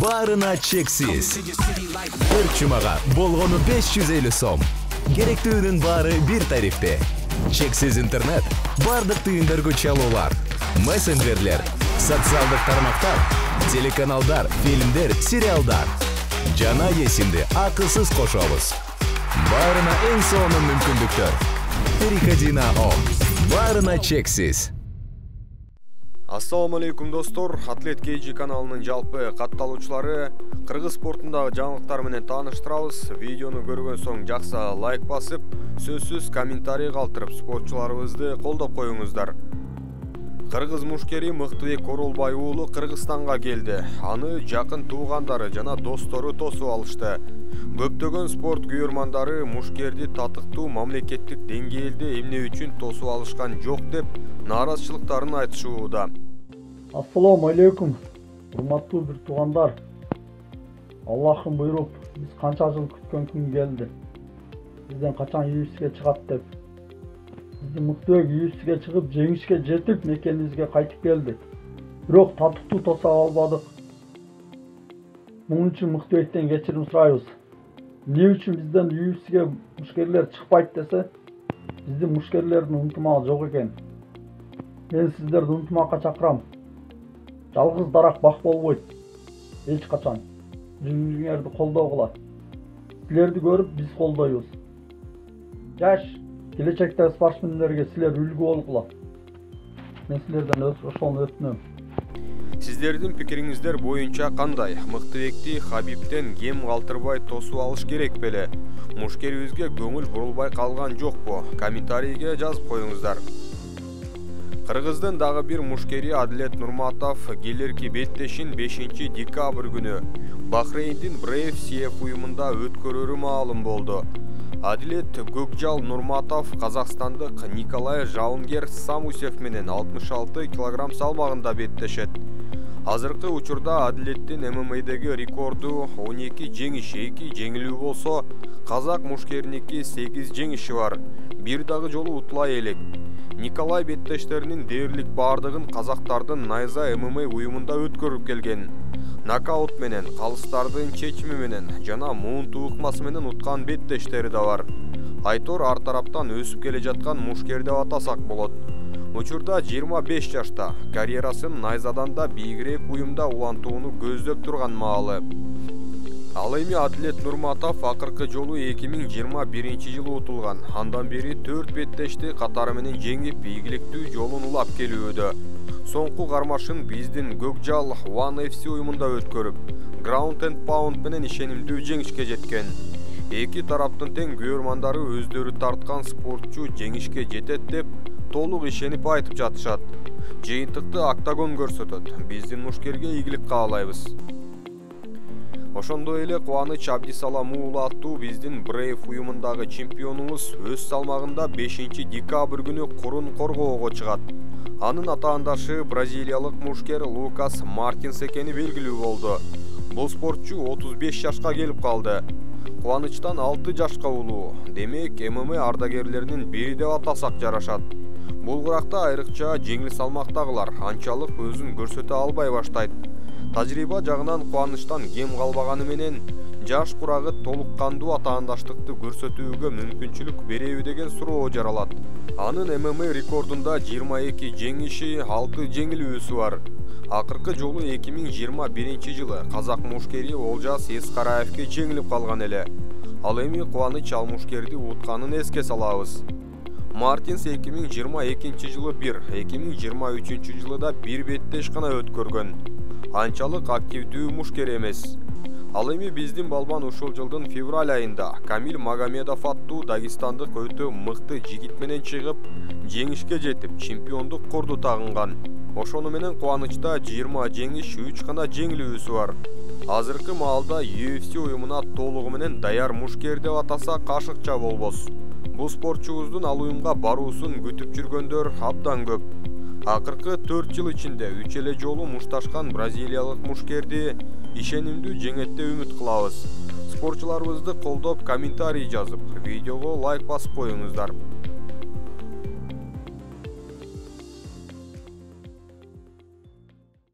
Баарына чексиз. Bir чумага болгону 550 сом. Керектүүнүн баары бир тарифте. Чексиз интернет, бардык түйүндөргө чалуулар, мессенджерлер, социалдык тармактар, телеканалдар, фильмдер, сериалдар. Жана эсимди акысыз кошобуз. Баарына эң сонун мүмкүндүктөр. Переходи на ОМ. Баарына чексиз. Ассаламу алейкум достор, Атлет KG каналынын жалпы катталуучулары, кыргыз спортундагы жаңылыктар менен тааныштырабыз. Видеону көргөн соң жакшы лайк басып, сөзсүз комментарий калтырып, спортчуларыбызды колдоп коюңуздар. Кыргыз мушкери Мыктыбек Оролбай уулу Кыргызстанга келди. Аны жакын туугандары жана достору тосуп алышты. Көптөгөн спорт күйөрмандары мушкерди татыктуу мамлекеттик деңгээлде эмне үчүн тосуп алышкан жок деп нааразычылыктарын айтышууда. Ассаламу алейкум, урматтуу бир туугандар. Аллахын буйруп, биз канча жыл күткөн күн келди. Бизден качан UFC чыгат деп. Биздин Мыктыбек UFC чыгып, жеңишке жетип, мекенибизге кайтып келди. Бирок татыктуу тоса албадык. Мунун үчүн Мыктыбектен кечирим сурайбыз. Эмне үчүн бизден UFC мушкерлер чыкпайт десе, биздин мушкерлердин унутмагы жок экен. Мен сиздерди унутмакка чакырам. Жалгыз дарак бак болбойт. Эч качан. Жүзүңөрдү колдогула. Силерди көрүп биз колдойбуз. Жаш келечектеги спортсмендерге силер үлгү болгула. Мен силерден ошону өтүнөм. Сиздердин пикириңиздер боюнча кандай? Мыктыбекти Хабибтен кем калтырбай тосуп алыш керек беле? Мушкерибизге көңүл бурулбай калган жокпу? Комментарийге жазып коюңуздар. Кыргыздын дагы бир мушкери Адилет Нурматов келерки беттешин 5 декабрь күнү Бахрейндин Brave CF уюмунда өткөрөрү маалым болду. Адилет Көкжал Нурматов казакстандык Николай Жауынгер Самусев менен 66 кг салмагында беттешет. Азыркы учурда Адилеттин ММА'деги рекорду 12 жеңиш, 2 жеңилүү болсо, казак мушкериники 8 жеңиши бар. Бир дагы жолу утулай элек. Николай беттештеринин дээрлик бардыгын казактардын Найза ММА уюмунда өткөрүп келген. Нокаут менен, калыстардын чечими менен жана муунтуу ыкмасы менен уткан беттештери да бар. Айтор ар тараптан өсүп келе жаткан мушкер деп атасак болот. Учурда 25 жашта, карьерасын Найзадан да бийигирээк уюмда улантууну көздөп турган маалы. Ал эми Адилет Нурматов акыркы жолу 2021 жылы утулган. Андан бери 4 беттешти катары менен жеңип, ийгиликтүү жолун улап келүүдө. Соңку кармашын биздин Көкжал One FC уюмунда өткөрүп, Ground and Pound менен ишенимдүү жеңишке жеткен. Эки тараптын тең күйөрмандары өздөрү тарткан спортчу жеңишке жетет деп толук ишенип айтып жатышат. Жыйынтыкты октагон көрсөтөт. Биздин мушкерге ийгилик каалайбыз. Ошондой эле Кубаныч Абдисалам уулу аттуу биздин Brave уюмундагы чемпионубуз өз салмагында 5 декабрь күнү курун коргоого чыгат. Анын атаандашы бразилиялык мушкер Лукас Мартинс экени белгилүү болду. Бул спортчу 35 жашка келип калды. Кубанычтан 6 жашка улуу. Демек, ММА ардагерлеринин бири деп атасак жарашат. Бул куракта айрыкча жеңил салмактагылар анчалык өзүн көрсөтө албай баштайт. Тажрыйба жагынан Кубанычтан кем калбаганы менен жаш курагы толук кандуу атаандаштыкты көрсөтүүгө мүмкүнчүлүк береби деген суроо жаралат. Анын ММА рекордунда 22 жеңиши, 6 жеңилүүсү бар. Акыркы жолу 2021 жылы казак мушкери Олжас Эскараевке жеңилип калган эле. Ал эми Кубаныч ал мушкерди утканын эске салабыз. Мартинс 2022 жылы 1, 2023 жылы да 1 беттеш гана өткөргөн. Анчалык активдүү мушкер эмес. Ал эми биздин балбан ушул жылдын февраль айында Камил Магомедов аттуу дагестандык өтө мыкты жигит менен чыгып, жеңишке жетип, чемпиондук корду тагынган. Ошону менен Кубанычта 20 жеңиш, 3 гана жеңилүүсү бар. Азыркы маалда UFC уюмуна толугу менен даяр мушкер деп атасак ашыкча болбос. Бул спортчубуздун ал уюмга баруусун күтүп жүргөндөр абдан көп. Акыркы 4 жыл ичинде 3 эле жолу мушташкан бразилиялык мушкерди ишенимдүү жеңет деп үмүт кылабыз. Спортчуларыбызды колдоп, комментарий жазып, видеого лайк басып коюңуздар.